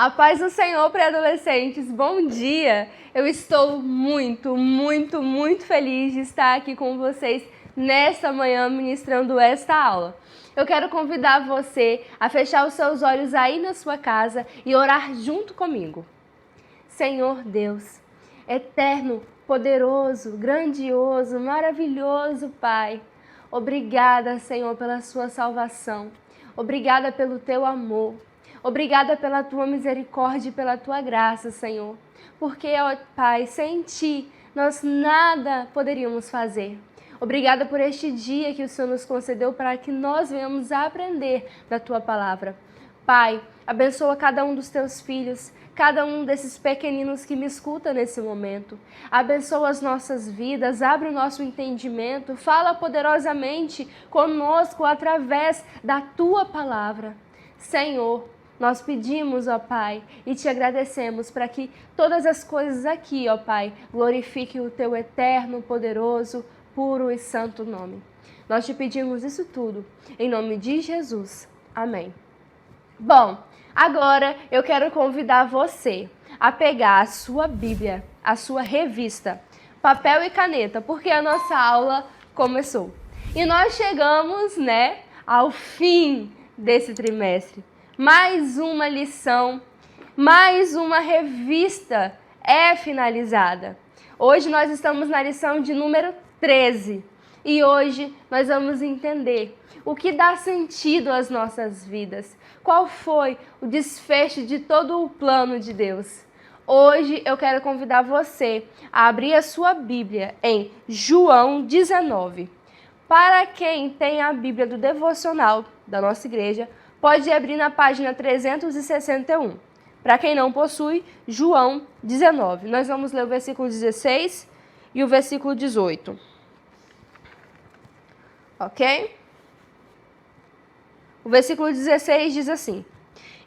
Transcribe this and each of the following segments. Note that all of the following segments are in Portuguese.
A paz do Senhor, pré-adolescentes, bom dia! Eu estou muito feliz de estar aqui com vocês nesta manhã ministrando esta aula. Eu quero convidar você a fechar os seus olhos aí na sua casa e orar junto comigo. Senhor Deus, eterno, poderoso, grandioso, maravilhoso Pai, obrigada, Senhor, pela sua salvação. Obrigada pelo teu amor. Obrigada pela tua misericórdia e pela tua graça, Senhor. Porque, ó Pai, sem ti nós nada poderíamos fazer. Obrigada por este dia que o Senhor nos concedeu para que nós venhamos a aprender da tua palavra. Pai, abençoa cada um dos teus filhos, cada um desses pequeninos que me escuta nesse momento. Abençoa as nossas vidas, abre o nosso entendimento, fala poderosamente conosco através da tua palavra. Senhor, nós pedimos, ó Pai, e te agradecemos para que todas as coisas aqui, ó Pai, glorifiquem o teu eterno, poderoso, puro e santo nome. Nós te pedimos isso tudo, em nome de Jesus. Amém. Bom, agora eu quero convidar você a pegar a sua Bíblia, a sua revista, papel e caneta, porque a nossa aula começou. E nós chegamos, ao fim desse trimestre. Mais uma lição, mais uma revista é finalizada. Hoje nós estamos na lição de número 13 e hoje nós vamos entender o que dá sentido às nossas vidas. Qual foi o desfecho de todo o plano de Deus? Hoje eu quero convidar você a abrir a sua Bíblia em João 19. Para quem tem a Bíblia do devocional da nossa igreja, pode abrir na página 361. Para quem não possui, João 19. Nós vamos ler o versículo 16 e o versículo 18. Ok? O versículo 16 diz assim: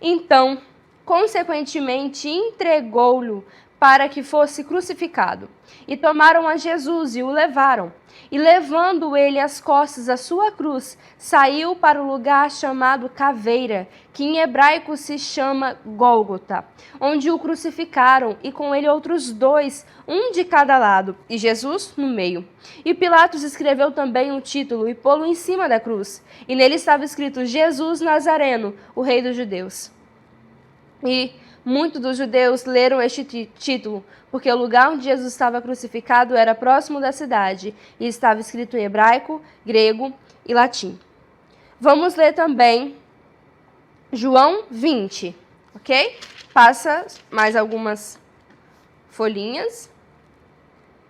Então, consequentemente, entregou-lhe para que fosse crucificado. E tomaram a Jesus e o levaram. E levando ele às costas a sua cruz, saiu para o lugar chamado Caveira, que em hebraico se chama Gólgota, onde o crucificaram, e com ele outros dois, um de cada lado, e Jesus no meio. E Pilatos escreveu também um título e pô-lo em cima da cruz. E nele estava escrito: Jesus Nazareno, o Rei dos Judeus. E muitos dos judeus leram este título, porque o lugar onde Jesus estava crucificado era próximo da cidade, e estava escrito em hebraico, grego e latim. Vamos ler também João 20, ok? Passa mais algumas folhinhas.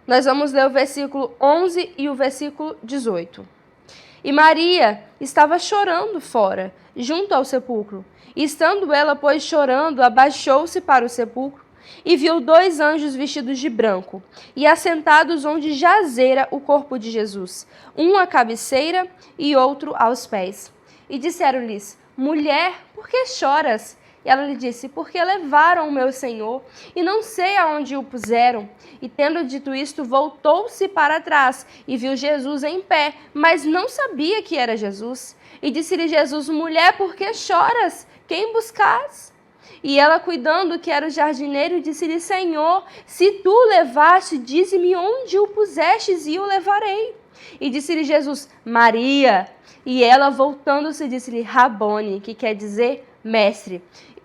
Nós vamos ler o versículo 11 e o versículo 18. E Maria estava chorando fora, junto ao sepulcro. E estando ela, pois, chorando, abaixou-se para o sepulcro e viu dois anjos vestidos de branco e assentados onde jazera o corpo de Jesus, um à cabeceira e outro aos pés. E disseram-lhes: Mulher, por que choras? E ela lhe disse: Porque levaram o meu Senhor, e não sei aonde o puseram. E tendo dito isto, voltou-se para trás, e viu Jesus em pé, mas não sabia que era Jesus. E disse-lhe Jesus: Mulher, por que choras? Quem buscas? E ela, cuidando que era o jardineiro, disse-lhe: Senhor, se tu o levaste, dize-me onde o pusestes, e o levarei. E disse-lhe Jesus: Maria. E ela, voltando-se, disse-lhe: Rabone, que quer dizer mestre.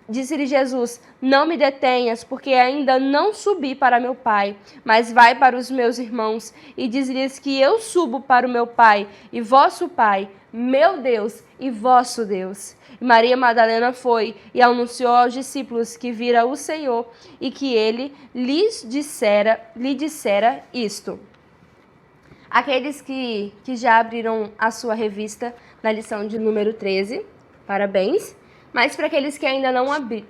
Disse-lhe Jesus: Não me detenhas, porque ainda não subi para meu Pai, mas vai para os meus irmãos, e diz-lhes que eu subo para o meu Pai e vosso Pai, meu Deus e vosso Deus. E Maria Madalena foi e anunciou aos discípulos que vira o Senhor e que ele lhe dissera isto. Aqueles que já abriram a sua revista na lição de número 13, parabéns. Mas para aqueles que ainda não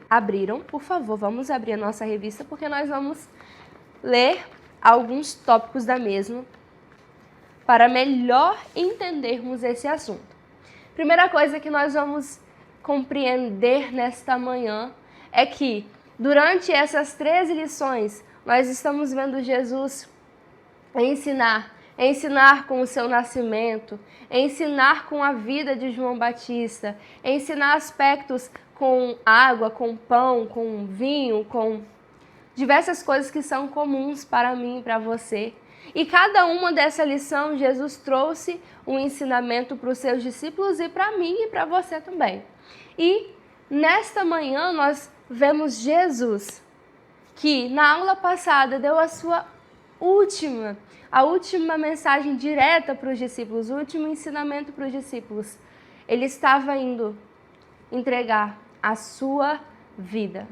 abriram, por favor, vamos abrir a nossa revista, porque nós vamos ler alguns tópicos da mesma para melhor entendermos esse assunto. Primeira coisa que nós vamos compreender nesta manhã é que, durante essas 13 lições, nós estamos vendo Jesus ensinar com o seu nascimento, ensinar com a vida de João Batista, ensinar aspectos com água, com pão, com vinho, com diversas coisas que são comuns para mim e para você. E cada uma dessa lição, Jesus trouxe um ensinamento para os seus discípulos e para mim e para você também. E nesta manhã nós vemos Jesus, que na aula passada deu a última mensagem direta para os discípulos, o último ensinamento para os discípulos. Ele estava indo entregar a sua vida.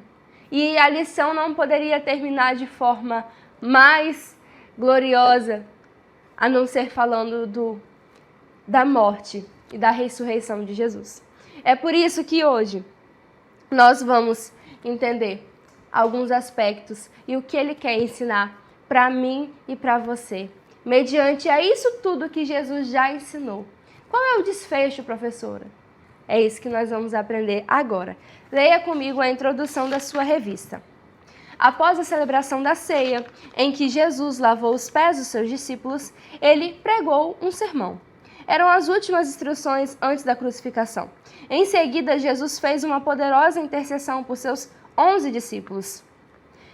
E a lição não poderia terminar de forma mais gloriosa, a não ser falando da morte e da ressurreição de Jesus. É por isso que hoje nós vamos entender alguns aspectos e o que ele quer ensinar para mim e para você, mediante a isso tudo que Jesus já ensinou. Qual é o desfecho, professora? É isso que nós vamos aprender agora. Leia comigo a introdução da sua revista. Após a celebração da ceia, em que Jesus lavou os pés dos seus discípulos, ele pregou um sermão. Eram as últimas instruções antes da crucificação. Em seguida, Jesus fez uma poderosa intercessão por seus 11 discípulos.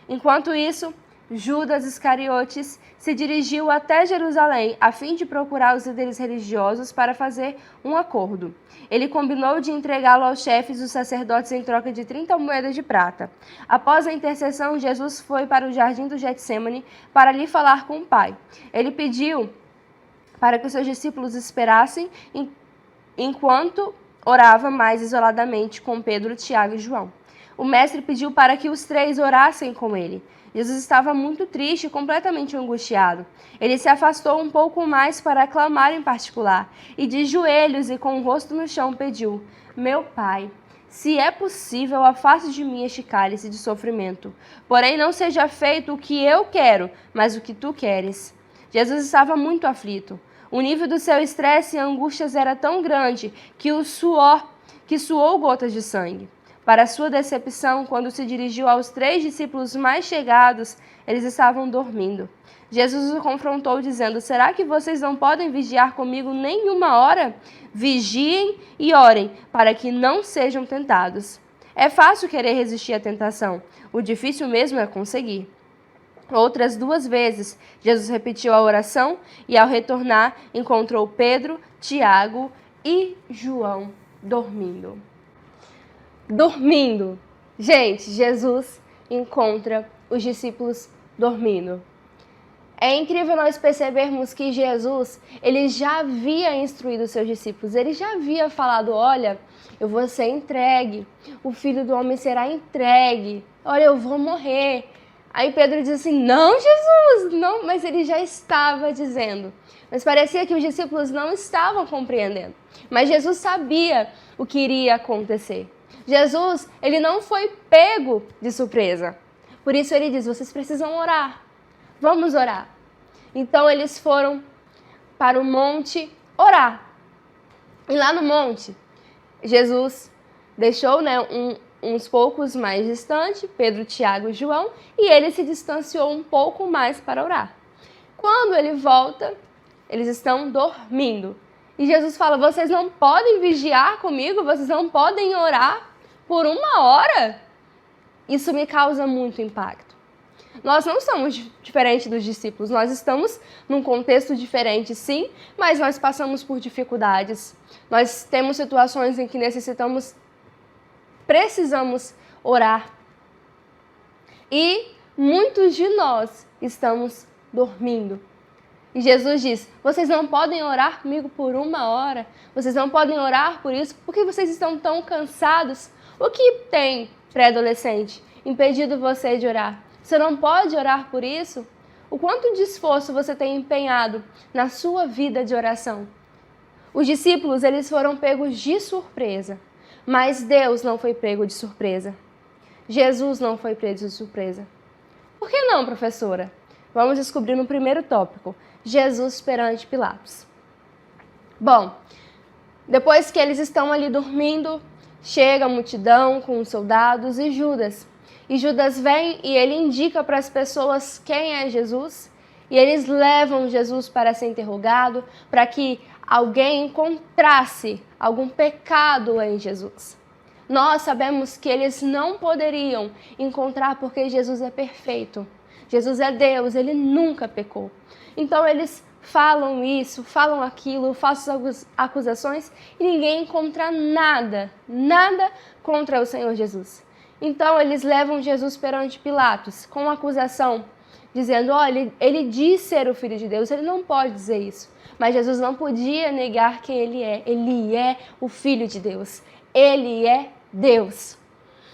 Enquanto isso, Judas Iscariotes se dirigiu até Jerusalém a fim de procurar os líderes religiosos para fazer um acordo. Ele combinou de entregá-lo aos chefes dos sacerdotes em troca de 30 moedas de prata. Após a intercessão, Jesus foi para o jardim do Getsêmani para ali falar com o Pai. Ele pediu para que os seus discípulos esperassem enquanto orava mais isoladamente com Pedro, Tiago e João. O mestre pediu para que os três orassem com ele. Jesus estava muito triste e completamente angustiado. Ele se afastou um pouco mais para clamar em particular, e de joelhos e com o rosto no chão pediu: Meu Pai, se é possível, afaste de mim este cálice de sofrimento. Porém, não seja feito o que eu quero, mas o que tu queres. Jesus estava muito aflito. O nível do seu estresse e angústias era tão grande que suou gotas de sangue. Para sua decepção, quando se dirigiu aos 3 discípulos mais chegados, eles estavam dormindo. Jesus os confrontou dizendo: Será que vocês não podem vigiar comigo nem uma hora? Vigiem e orem, para que não sejam tentados. É fácil querer resistir à tentação. O difícil mesmo é conseguir. Outras 2 vezes, Jesus repetiu a oração e, ao retornar, encontrou Pedro, Tiago e João dormindo. Gente, Jesus encontra os discípulos dormindo. É incrível nós percebermos que Jesus, ele já havia instruído os seus discípulos, ele já havia falado: olha, eu vou ser entregue, o Filho do Homem será entregue, olha, eu vou morrer. Aí Pedro diz assim: não, Jesus, não, mas ele já estava dizendo. Mas parecia que os discípulos não estavam compreendendo. Mas Jesus sabia o que iria acontecer. Jesus, ele não foi pego de surpresa. Por isso ele diz: vocês precisam orar. Vamos orar. Então eles foram para o monte orar. E lá no monte, Jesus deixou, uns poucos mais distante, Pedro, Tiago e João, e ele se distanciou um pouco mais para orar. Quando ele volta, eles estão dormindo. E Jesus fala: vocês não podem vigiar comigo, vocês não podem orar por 1 hora? Isso me causa muito impacto. Nós não somos diferentes dos discípulos, nós estamos num contexto diferente, sim, mas nós passamos por dificuldades. Nós temos situações em que precisamos orar. E muitos de nós estamos dormindo. E Jesus diz: vocês não podem orar comigo por 1 hora? Vocês não podem orar por isso? Por que vocês estão tão cansados? O que tem, pré-adolescente, impedido você de orar? Você não pode orar por isso? O quanto de esforço você tem empenhado na sua vida de oração? Os discípulos, eles foram pegos de surpresa, mas Deus não foi pego de surpresa. Jesus não foi pego de surpresa. Por que não, professora? Vamos descobrir no primeiro tópico: Jesus perante Pilatos. Bom, depois que eles estão ali dormindo, chega a multidão com os soldados e Judas. E Judas vem e ele indica para as pessoas quem é Jesus. E eles levam Jesus para ser interrogado, para que alguém encontrasse algum pecado em Jesus. Nós sabemos que eles não poderiam encontrar porque Jesus é perfeito. Jesus é Deus, ele nunca pecou. Então eles falam isso, falam aquilo, fazem acusações e ninguém encontra nada contra o Senhor Jesus. Então eles levam Jesus perante Pilatos com uma acusação, dizendo, olha, ele diz ser o Filho de Deus, ele não pode dizer isso. Mas Jesus não podia negar quem ele é o Filho de Deus, ele é Deus.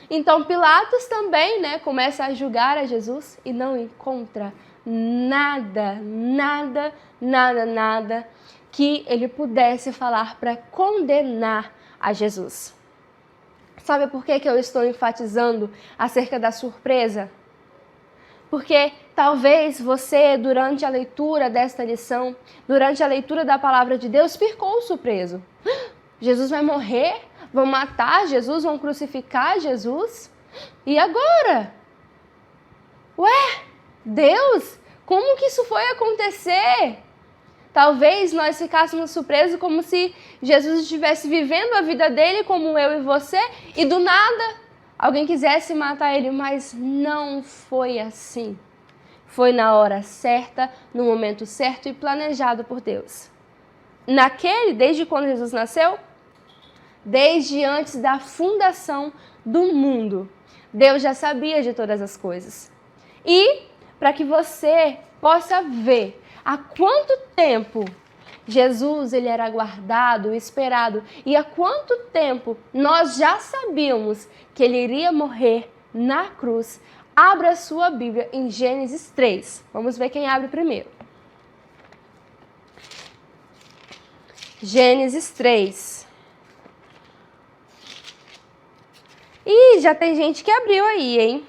Então Pilatos também, começa a julgar a Jesus e não encontra nada que ele pudesse falar para condenar a Jesus. Sabe por que eu estou enfatizando acerca da surpresa? Porque talvez você, durante a leitura desta lição, durante a leitura da palavra de Deus, ficou surpreso. Jesus vai morrer? Vão matar Jesus? Vão crucificar Jesus? E agora? Ué, Deus, como que isso foi acontecer? Talvez nós ficássemos surpresos como se Jesus estivesse vivendo a vida dele como eu e você e do nada alguém quisesse matar ele, mas não foi assim. Foi na hora certa, no momento certo e planejado por Deus. Desde quando Jesus nasceu? Desde antes da fundação do mundo. Deus já sabia de todas as coisas. E para que você possa ver há quanto tempo Jesus ele era aguardado, esperado, e há quanto tempo nós já sabíamos que ele iria morrer na cruz, abra sua Bíblia em Gênesis 3. Vamos ver quem abre primeiro. Gênesis 3. Ih, já tem gente que abriu aí, hein?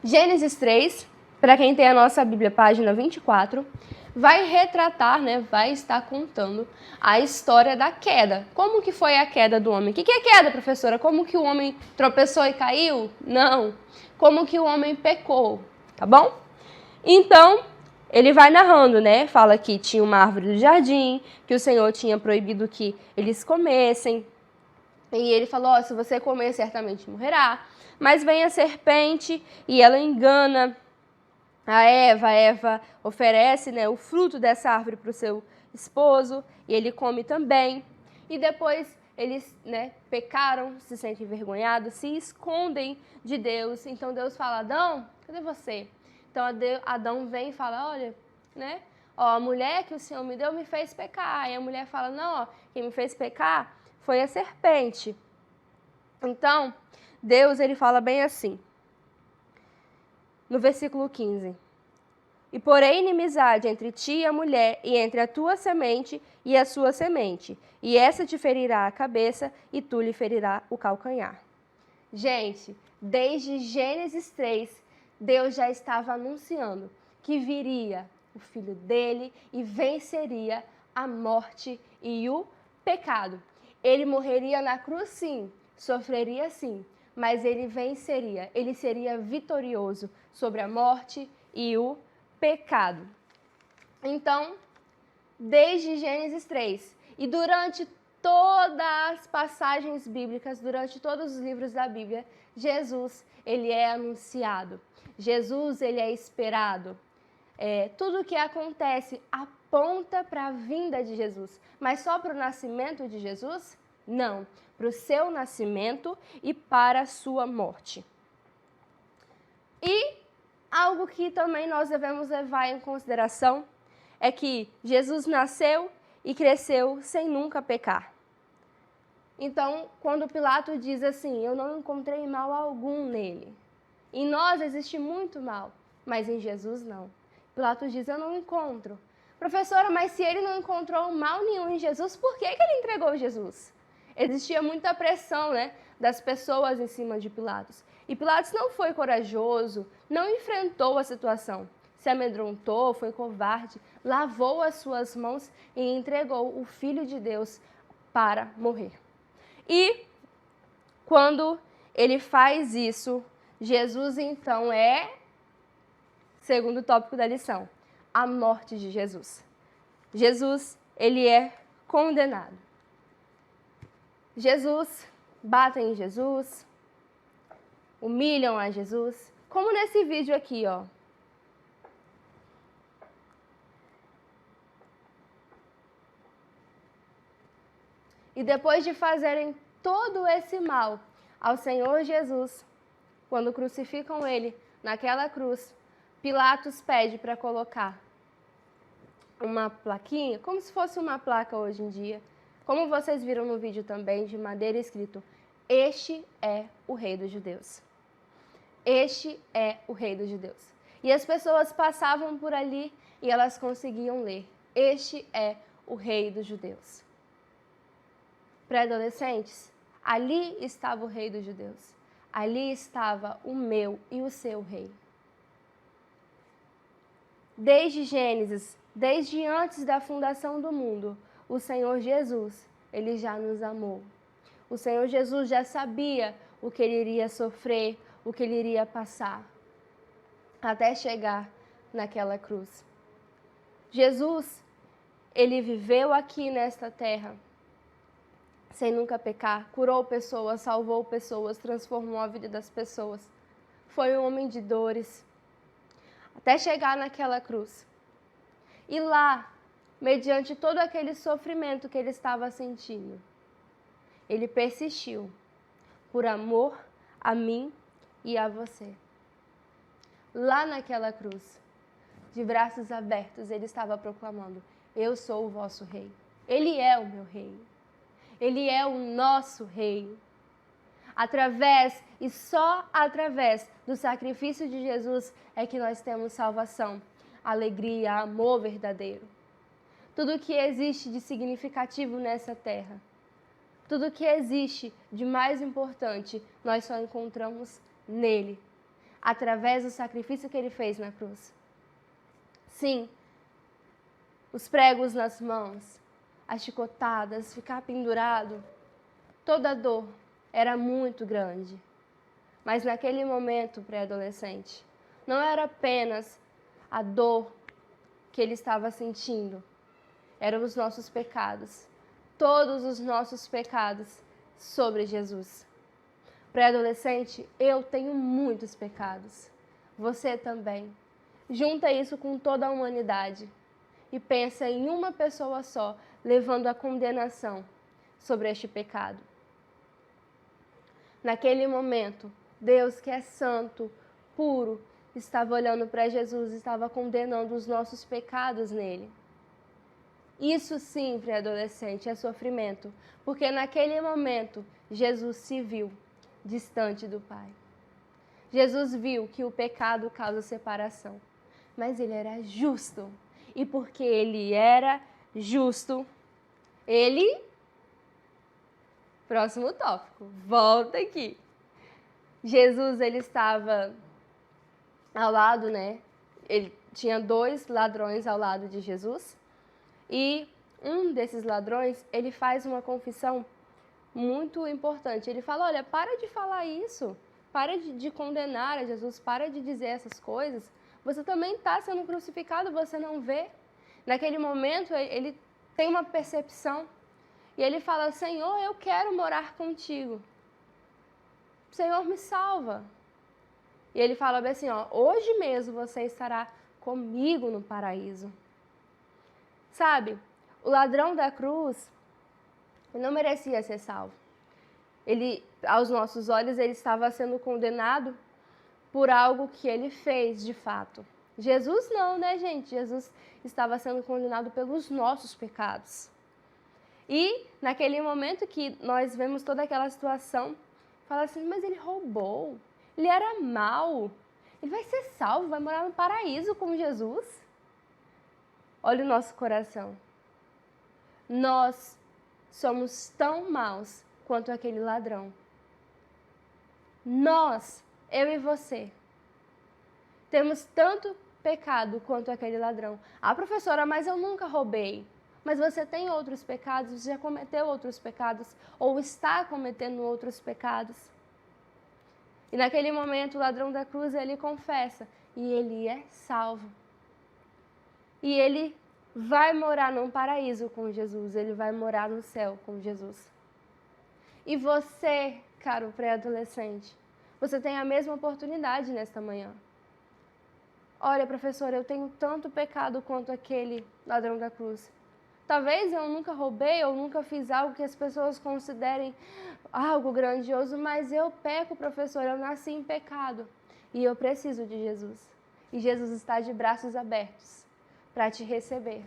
Gênesis 3, para quem tem a nossa Bíblia, página 24, vai retratar, vai estar contando a história da queda. Como que foi a queda do homem? O que é queda, professora? Como que o homem tropeçou e caiu? Não. Como que o homem pecou, tá bom? Então, ele vai narrando, Fala que tinha uma árvore do jardim, que o Senhor tinha proibido que eles comessem. E ele falou, se você comer, certamente morrerá. Mas vem a serpente e ela engana a Eva. A Eva oferece o fruto dessa árvore para o seu esposo e ele come também. E depois eles pecaram, se sentem envergonhados, se escondem de Deus. Então Deus fala, Adão, cadê você? Então Adão vem e fala, olha, a mulher que o Senhor me deu me fez pecar. E a mulher fala, não, quem me fez pecar foi a serpente. Então, Deus ele fala bem assim, no versículo 15. E porém inimizade entre ti e a mulher, e entre a tua semente e a sua semente. E essa te ferirá a cabeça, e tu lhe ferirá o calcanhar. Gente, desde Gênesis 3, Deus já estava anunciando que viria o filho dele e venceria a morte e o pecado. Ele morreria na cruz, sim, sofreria, sim, mas ele venceria, ele seria vitorioso sobre a morte e o pecado. Então, desde Gênesis 3 e durante todas as passagens bíblicas, durante todos os livros da Bíblia, Jesus, ele é anunciado. Jesus, ele é esperado. Tudo o que acontece aponta para a vinda de Jesus, mas só para o nascimento de Jesus? Não, para o seu nascimento e para a sua morte. E algo que também nós devemos levar em consideração é que Jesus nasceu e cresceu sem nunca pecar. Então, quando Pilatos diz assim, eu não encontrei mal algum nele. Em nós existe muito mal, mas em Jesus não. Pilatos diz, eu não encontro. Professora, mas se ele não encontrou mal nenhum em Jesus, por que ele entregou Jesus? Existia muita pressão, das pessoas em cima de Pilatos. E Pilatos não foi corajoso, não enfrentou a situação. Se amedrontou, foi covarde, lavou as suas mãos e entregou o Filho de Deus para morrer. E quando ele faz isso, Jesus então segundo tópico da lição, a morte de Jesus. Jesus, ele é condenado. Jesus, batem em Jesus, humilham a Jesus, como nesse vídeo aqui, ó. E depois de fazerem todo esse mal ao Senhor Jesus, quando crucificam ele naquela cruz, Pilatos pede para colocar uma plaquinha, como se fosse uma placa hoje em dia, como vocês viram no vídeo também, de madeira escrito: "Este é o Rei dos Judeus". Este é o Rei dos Judeus. E as pessoas passavam por ali e elas conseguiam ler: "Este é o Rei dos Judeus". Pré-adolescentes, ali estava o Rei dos Judeus. Ali estava o meu e o seu Rei. Desde Gênesis, desde antes da fundação do mundo, o Senhor Jesus, ele já nos amou. O Senhor Jesus já sabia o que ele iria sofrer, o que ele iria passar, até chegar naquela cruz. Jesus, ele viveu aqui nesta terra, sem nunca pecar, curou pessoas, salvou pessoas, transformou a vida das pessoas. Foi um homem de dores, até chegar naquela cruz. E lá, mediante todo aquele sofrimento que ele estava sentindo, ele persistiu por amor a mim e a você. Lá naquela cruz, de braços abertos, ele estava proclamando: eu sou o vosso rei. Ele é o meu rei. Ele é o nosso rei. Através e só através do sacrifício de Jesus é que nós temos salvação, alegria, amor verdadeiro. Tudo que existe de significativo nessa terra, tudo que existe de mais importante, nós só encontramos nele, através do sacrifício que ele fez na cruz. Sim, os pregos nas mãos, as chicotadas, ficar pendurado, toda a dor era muito grande. Mas naquele momento, pré-adolescente, não era apenas a dor que ele estava sentindo, eram os nossos pecados, todos os nossos pecados sobre Jesus. Pré-adolescente, eu tenho muitos pecados, você também. Junta isso com toda a humanidade e pensa em uma pessoa só, levando a condenação sobre este pecado. Naquele momento, Deus, que é santo, puro, estava olhando para Jesus, estava condenando os nossos pecados nele. Isso sim, pré-adolescente, é sofrimento, porque naquele momento Jesus se viu distante do Pai. Jesus viu que o pecado causa separação, mas ele era justo. E porque ele era justo, ele... Próximo tópico, volta aqui. Jesus, ele estava ao lado, né? Ele tinha 2 ladrões ao lado de Jesus. E um desses ladrões, ele faz uma confissão muito importante. Ele fala: olha, para de falar isso. Para de condenar a Jesus. Para de dizer essas coisas. Você também está sendo crucificado, você não vê. Naquele momento, ele tem uma percepção. E ele fala: Senhor, eu quero morar contigo. Senhor, me salva. E ele fala bem assim, ó: hoje mesmo você estará comigo no paraíso. Sabe, o ladrão da cruz não merecia ser salvo. Ele, aos nossos olhos, ele estava sendo condenado por algo que ele fez de fato. Jesus não, né, gente? Jesus estava sendo condenado pelos nossos pecados. E naquele momento que nós vemos toda aquela situação, fala assim: mas ele roubou, ele era mau, ele vai ser salvo, vai morar no paraíso com Jesus. Olha o nosso coração. Nós somos tão maus quanto aquele ladrão. Nós, eu e você, temos tanto pecado quanto aquele ladrão. Ah, professora, mas eu nunca roubei. Mas você tem outros pecados, você já cometeu outros pecados, ou está cometendo outros pecados. E naquele momento o ladrão da cruz, ele confessa, e ele é salvo. E ele vai morar num paraíso com Jesus, ele vai morar no céu com Jesus. E você, caro pré-adolescente, você tem a mesma oportunidade nesta manhã. Olha, professora, eu tenho tanto pecado quanto aquele ladrão da cruz. Talvez eu nunca roubei ou nunca fiz algo que as pessoas considerem algo grandioso, mas eu peco, professor, eu nasci em pecado e eu preciso de Jesus. E Jesus está de braços abertos para te receber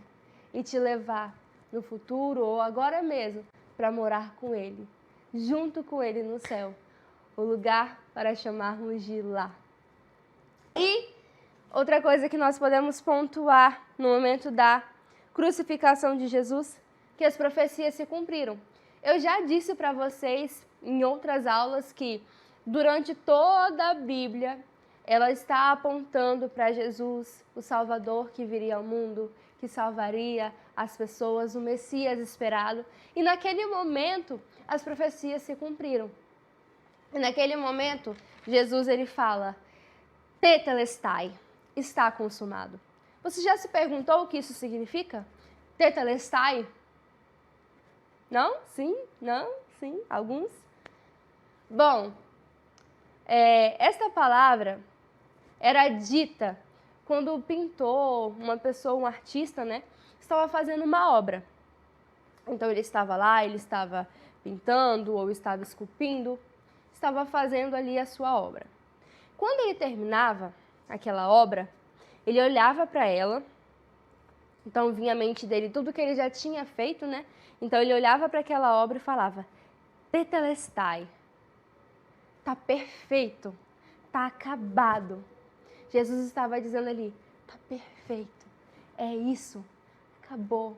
e te levar no futuro ou agora mesmo para morar com Ele, junto com Ele no céu, o lugar para chamarmos de lá. E outra coisa que nós podemos pontuar no momento da crucificação de Jesus, que as profecias se cumpriram. Eu já disse para vocês em outras aulas que durante toda a Bíblia ela está apontando para Jesus, o Salvador que viria ao mundo, que salvaria as pessoas, o Messias esperado. E naquele momento as profecias se cumpriram. E naquele momento Jesus ele fala: Tetelestai, está consumado. Você já se perguntou o que isso significa? Tetelestai? Não? Sim? Não? Sim? Alguns? Bom, esta palavra era dita quando o pintor, uma pessoa, um artista, né, estava fazendo uma obra. Então ele estava lá, ele estava pintando ou estava esculpindo, estava fazendo ali a sua obra. Quando ele terminava aquela obra, ele olhava para ela, então vinha à mente dele tudo que ele já tinha feito, né? Então ele olhava para aquela obra e falava: Tetelestai, tá perfeito, tá acabado. Jesus estava dizendo ali: tá perfeito, é isso, acabou,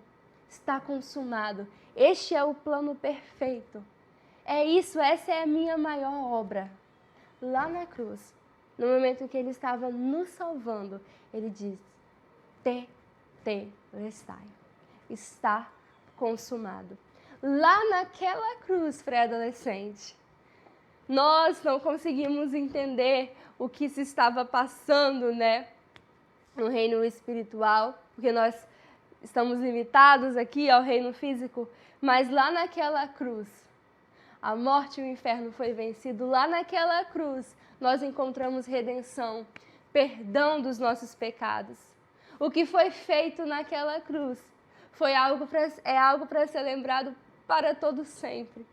está consumado. Este é o plano perfeito. É isso, essa é a minha maior obra. Lá na cruz, no momento em que ele estava nos salvando, ele diz: Tetelestai, está consumado. Lá naquela cruz, pré-adolescente, nós não conseguimos entender o que se estava passando, né, no reino espiritual, porque nós estamos limitados aqui ao reino físico, mas lá naquela cruz, a morte e o inferno foi vencido. Lá naquela cruz, nós encontramos redenção, perdão dos nossos pecados. O que foi feito naquela cruz é algo para ser lembrado para todo sempre.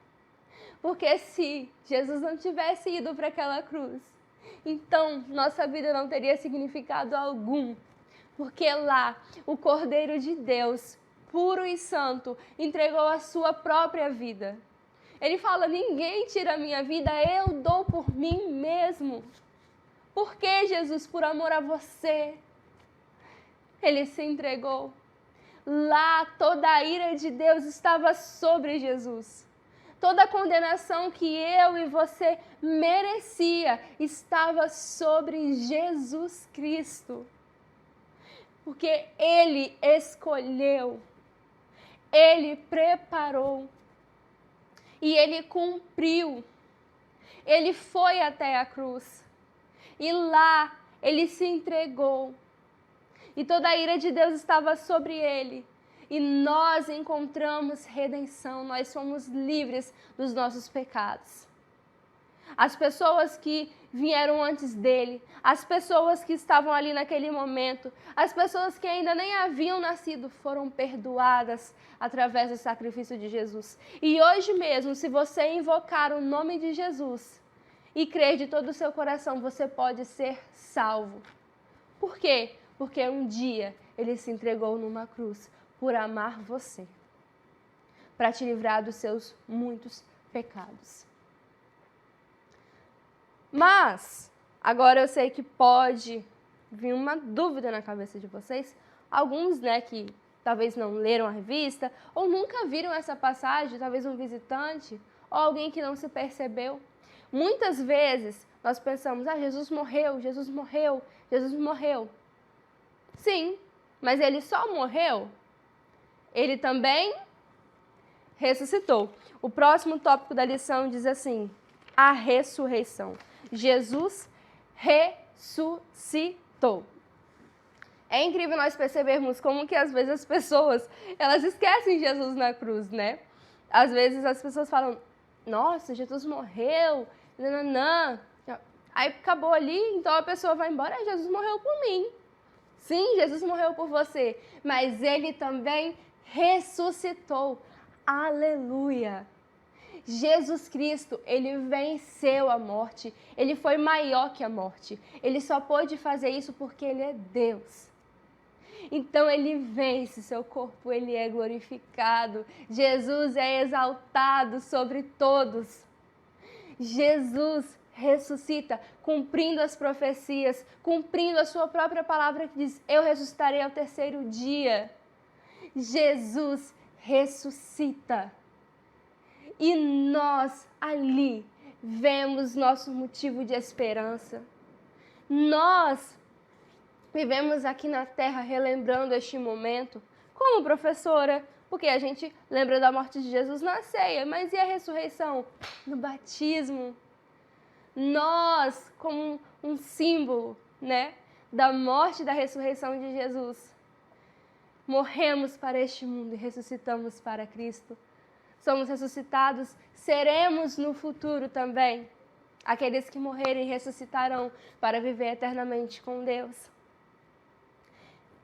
Porque se Jesus não tivesse ido para aquela cruz, então nossa vida não teria significado algum. Porque lá o Cordeiro de Deus, puro e santo, entregou a sua própria vida. Ele fala: ninguém tira a minha vida, eu dou por mim mesmo. Por que, Jesus? Por amor a você. Ele se entregou. Lá toda a ira de Deus estava sobre Jesus. Toda a condenação que eu e você merecia estava sobre Jesus Cristo. Porque Ele escolheu, Ele preparou e Ele cumpriu. Ele foi até a cruz e lá Ele se entregou. E toda a ira de Deus estava sobre Ele. E nós encontramos redenção, nós somos livres dos nossos pecados. As pessoas que vieram antes dele, as pessoas que estavam ali naquele momento, as pessoas que ainda nem haviam nascido foram perdoadas através do sacrifício de Jesus. E hoje mesmo, se você invocar o nome de Jesus e crer de todo o seu coração, você pode ser salvo. Por quê? Porque um dia ele se entregou numa cruz por amar você, para te livrar dos seus muitos pecados. Mas, agora eu sei que pode vir uma dúvida na cabeça de vocês. Alguns, né, que talvez não leram a revista, ou nunca viram essa passagem, talvez um visitante, ou alguém que não se percebeu. Muitas vezes, nós pensamos: Jesus morreu, Jesus morreu, Jesus morreu. Sim, mas ele só morreu? Ele também ressuscitou. O próximo tópico da lição diz assim: a ressurreição. Jesus ressuscitou. É incrível nós percebermos como que às vezes as pessoas, elas esquecem Jesus na cruz, né? Às vezes as pessoas falam: nossa, Jesus morreu, nananã. Aí acabou ali, então a pessoa vai embora, Jesus morreu por mim. Sim, Jesus morreu por você, mas ele também ressuscitou. Aleluia! Jesus Cristo, ele venceu a morte, ele foi maior que a morte. Ele só pôde fazer isso porque ele é Deus. Então ele vence, seu corpo ele é glorificado. Jesus é exaltado sobre todos. Jesus ressuscita, cumprindo as profecias, cumprindo a sua própria palavra que diz: eu ressuscitarei ao terceiro dia. Jesus ressuscita. E nós ali vemos nosso motivo de esperança. Nós vivemos aqui na terra relembrando este momento, como professora, porque a gente lembra da morte de Jesus na ceia, mas e a ressurreição? No batismo. Nós, como um símbolo, né, da morte e da ressurreição de Jesus, morremos para este mundo e ressuscitamos para Cristo. Somos ressuscitados, seremos no futuro também. Aqueles que morrerem ressuscitarão para viver eternamente com Deus.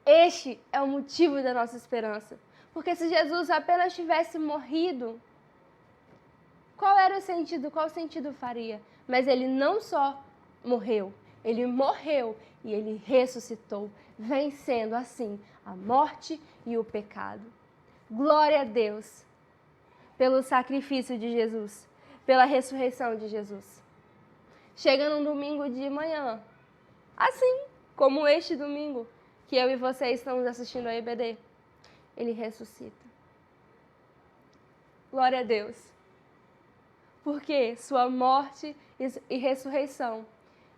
Este é o motivo da nossa esperança. Porque se Jesus apenas tivesse morrido, qual era o sentido? Qual sentido faria? Mas ele não só morreu, ele morreu e ele ressuscitou, vencendo assim a morte e o pecado. Glória a Deus pelo sacrifício de Jesus, pela ressurreição de Jesus. Chega num domingo de manhã, assim como este domingo que eu e você estamos assistindo a EBD, ele ressuscita. Glória a Deus. Porque sua morte e ressurreição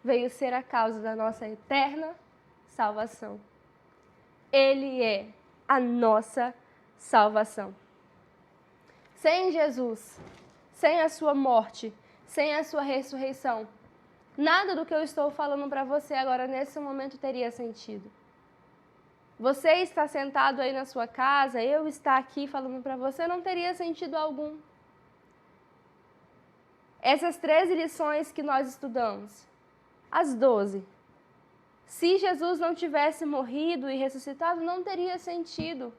veio ser a causa da nossa eterna salvação. Ele é a nossa salvação. Sem Jesus, sem a sua morte, sem a sua ressurreição, nada do que eu estou falando para você agora nesse momento teria sentido. Você está sentado aí na sua casa, eu estar aqui falando para você, não teria sentido algum. Essas 13 lições que nós estudamos, as 12, se Jesus não tivesse morrido e ressuscitado, não teria sentido.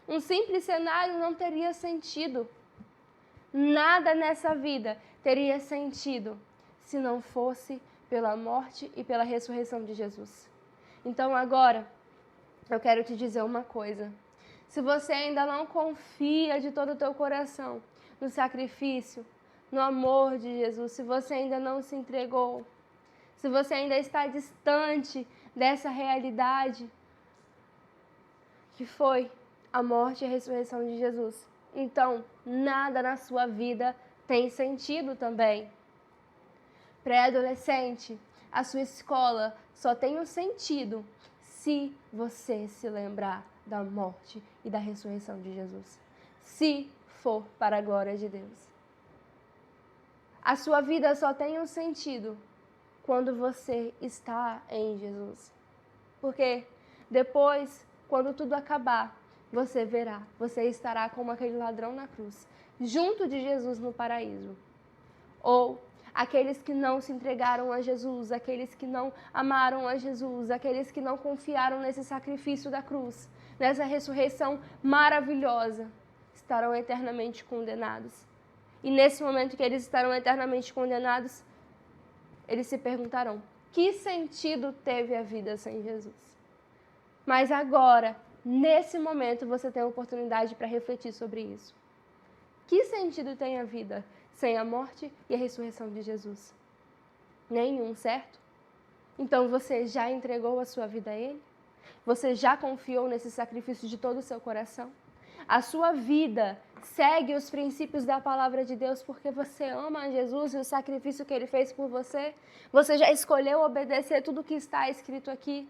Um simples cenário não teria sentido. Nada nessa vida teria sentido se não fosse pela morte e pela ressurreição de Jesus. Então agora, eu quero te dizer uma coisa. Se você ainda não confia de todo o teu coração no sacrifício, no amor de Jesus, se você ainda não se entregou, se você ainda está distante dessa realidade que foi a morte e a ressurreição de Jesus, então nada na sua vida tem sentido também. Pré-adolescente, a sua escola só tem um sentido se você se lembrar da morte e da ressurreição de Jesus. Se for para a glória de Deus. A sua vida só tem um sentido quando você está em Jesus. Porque depois, quando tudo acabar, você verá, você estará como aquele ladrão na cruz, junto de Jesus no paraíso. Ou aqueles que não se entregaram a Jesus, aqueles que não amaram a Jesus, aqueles que não confiaram nesse sacrifício da cruz, nessa ressurreição maravilhosa, estarão eternamente condenados. E nesse momento que eles estarão eternamente condenados, eles se perguntarão: que sentido teve a vida sem Jesus? Mas agora, nesse momento, você tem a oportunidade para refletir sobre isso. Que sentido tem a vida sem a morte e a ressurreição de Jesus? Nenhum, certo? Então você já entregou a sua vida a Ele? Você já confiou nesse sacrifício de todo o seu coração? A sua vida segue os princípios da palavra de Deus porque você ama a Jesus e o sacrifício que Ele fez por você? Você já escolheu obedecer tudo o que está escrito aqui?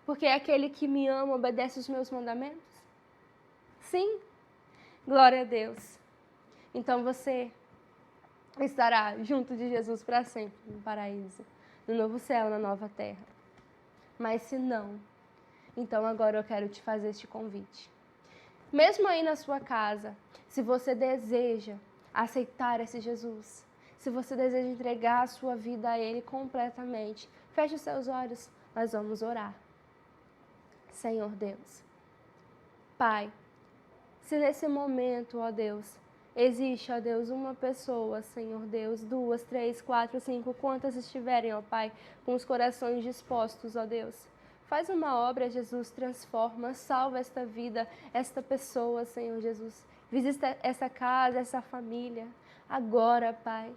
Porque aquele que me ama obedece os meus mandamentos? Sim. Glória a Deus. Então você estará junto de Jesus para sempre no paraíso, no novo céu, na nova terra. Mas se não, então agora eu quero te fazer este convite. Mesmo aí na sua casa, se você deseja aceitar esse Jesus, se você deseja entregar a sua vida a Ele completamente, feche os seus olhos, nós vamos orar. Senhor Deus, Pai, se nesse momento, ó Deus, existe, ó Deus, uma pessoa, Senhor Deus, 2, 3, 4, 5, quantas estiverem, ó Pai, com os corações dispostos, ó Deus. Faz uma obra, Jesus, transforma, salva esta vida, esta pessoa, Senhor Jesus. Visita essa casa, essa família, agora, Pai.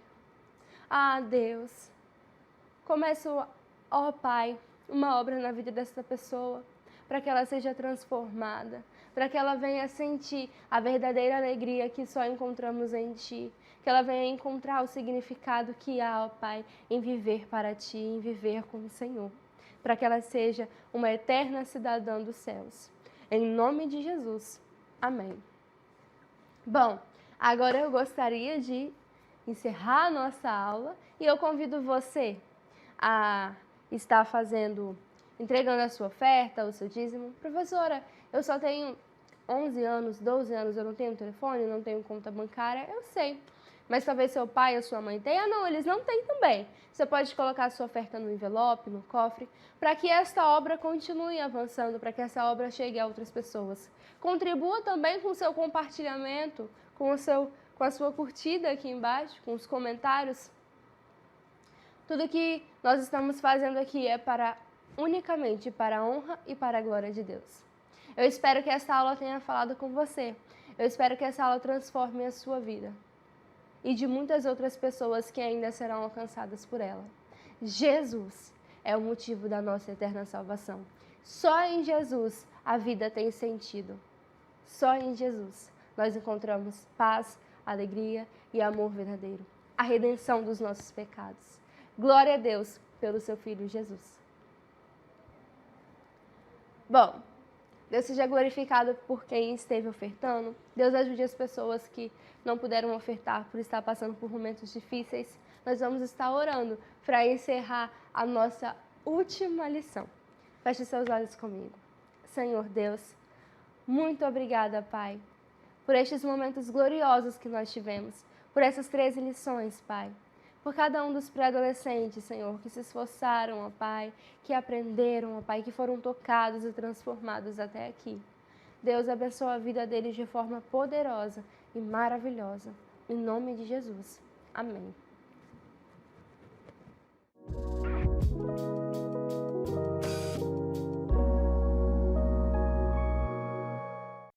Ah, Deus, começo, ó Pai, uma obra na vida desta pessoa, para que ela seja transformada, para que ela venha sentir a verdadeira alegria que só encontramos em Ti, que ela venha encontrar o significado que há, ó Pai, em viver para Ti, em viver com o Senhor, para que ela seja uma eterna cidadã dos céus. Em nome de Jesus. Amém. Bom, agora eu gostaria de encerrar a nossa aula e eu convido você a estar entregando a sua oferta, o seu dízimo. Professora, eu só tenho 11 anos, 12 anos, eu não tenho telefone, não tenho conta bancária, eu sei. Mas talvez seu pai ou sua mãe tenham. Não, eles não têm também. Você pode colocar a sua oferta no envelope, no cofre, para que esta obra continue avançando, para que essa obra chegue a outras pessoas. Contribua também com o seu compartilhamento, com a sua curtida aqui embaixo, com os comentários. Tudo que nós estamos fazendo aqui é unicamente para a honra e para a glória de Deus. Eu espero que essa aula tenha falado com você. Eu espero que essa aula transforme a sua vida e de muitas outras pessoas que ainda serão alcançadas por ela. Jesus é o motivo da nossa eterna salvação. Só em Jesus a vida tem sentido. Só em Jesus nós encontramos paz, alegria e amor verdadeiro. A redenção dos nossos pecados. Glória a Deus pelo seu Filho Jesus. Bom, Deus seja glorificado por quem esteve ofertando. Deus ajude as pessoas que não puderam ofertar por estar passando por momentos difíceis. Nós vamos estar orando para encerrar a nossa última lição. Feche seus olhos comigo. Senhor Deus, muito obrigada, Pai, por estes momentos gloriosos que nós tivemos, por essas 13 lições, Pai. Por cada um dos pré-adolescentes, Senhor, que se esforçaram, ó Pai, que aprenderam, ó Pai, que foram tocados e transformados até aqui. Deus abençoa a vida deles de forma poderosa e maravilhosa. Em nome de Jesus. Amém.